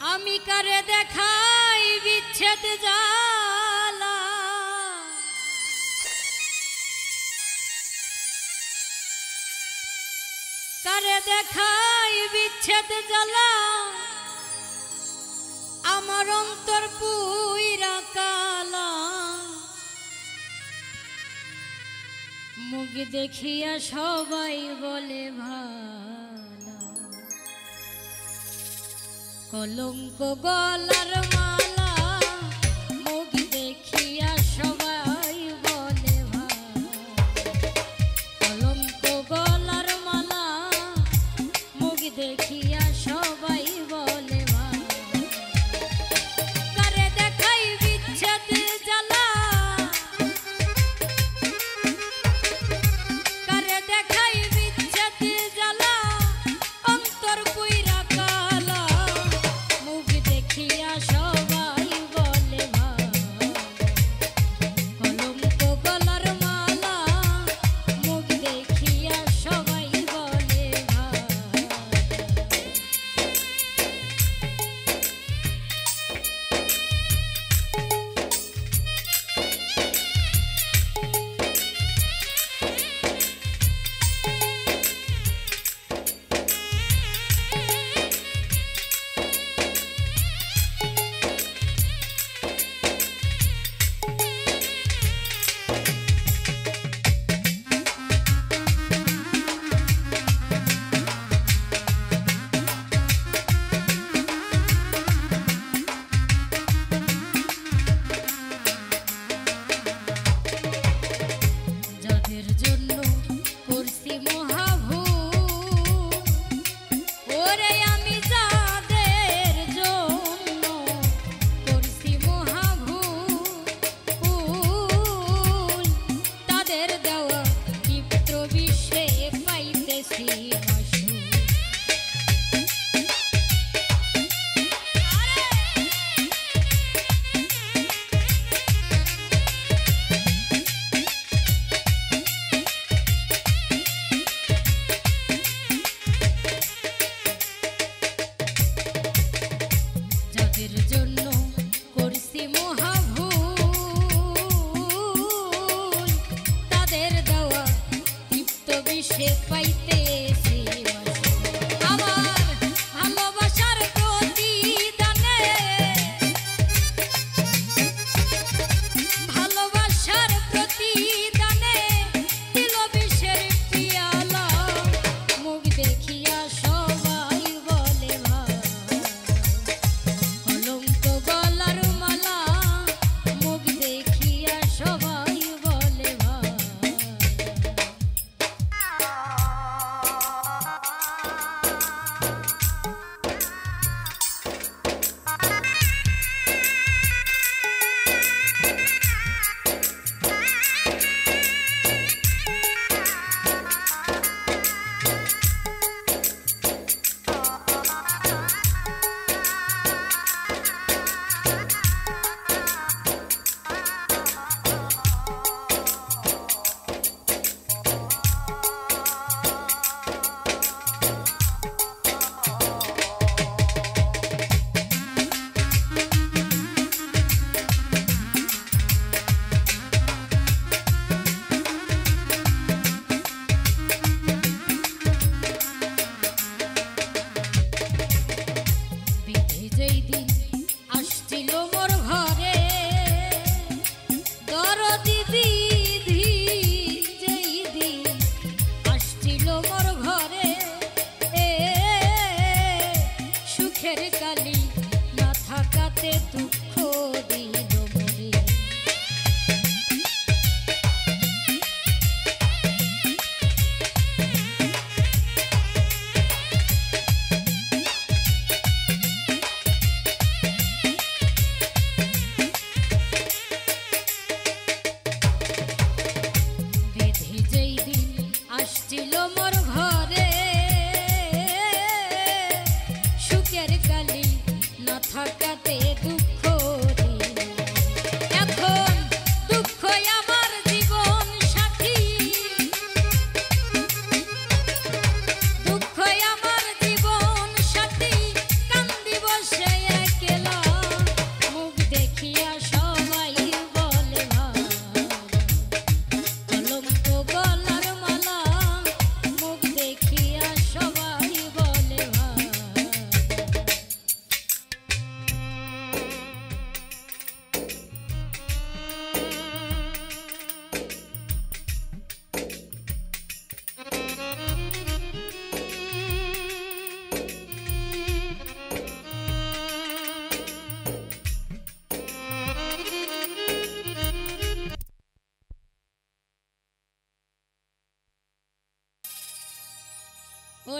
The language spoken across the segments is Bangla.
আমি কারে দেখাই বিচ্ছেদ জ্বালা, কারে দেখাই বিচ্ছেদ জ্বালা, আমার অন্তর পুইরা কালা। মুখ দেখিয়া সবাই বলে ভালো, কলঙ্ক গলার মালা। মুখ দেখিয়া সবাই বলে ভালো, কলঙ্ক গলার মালা। মুখ দেখিয়া সবাই বলে ভালো, কারে দেখাই বিচ্ছেদ জ্বালা, কারে দেখাই বিচ্ছেদ জ্বালা, অন্তর পুইরা কালা। মুখ দেখিয়া সবাই বলে ভালো, কলঙ্ক গলার মালা। মুখ দেখিয়া সবাই বলে ভালো। যাদের জন্য করছি মহাভুল, ওরে আমি যাদের জন্য করছি মহাভুল, তাদের দেওয়া চিত্র বিশ্বে পাইতেছি হাসু। যাদের জন্য করছি মহাভুল, তাদের দেওয়া তৃপ্ত বিশ্বে পাইতেছি হাসু। আমার ভালোবাসার প্রতিদানে, ভালোবাসার প্রতিদানে দিল বিষের পিয়ালা। মুখ দেখিয়া সবাই বলে ভালো, কলঙ্ক গলার মালা। মুখ দেখিয়া সবাই বলে ভালো।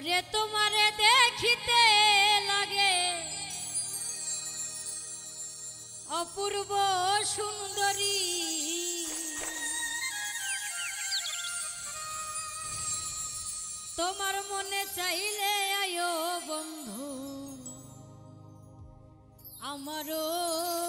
ওরে তোমারে দেখিতে লাগে অপূর্ব সুন্দরী, তোমার মনে চাইলে আয়ো বন্ধু আমারও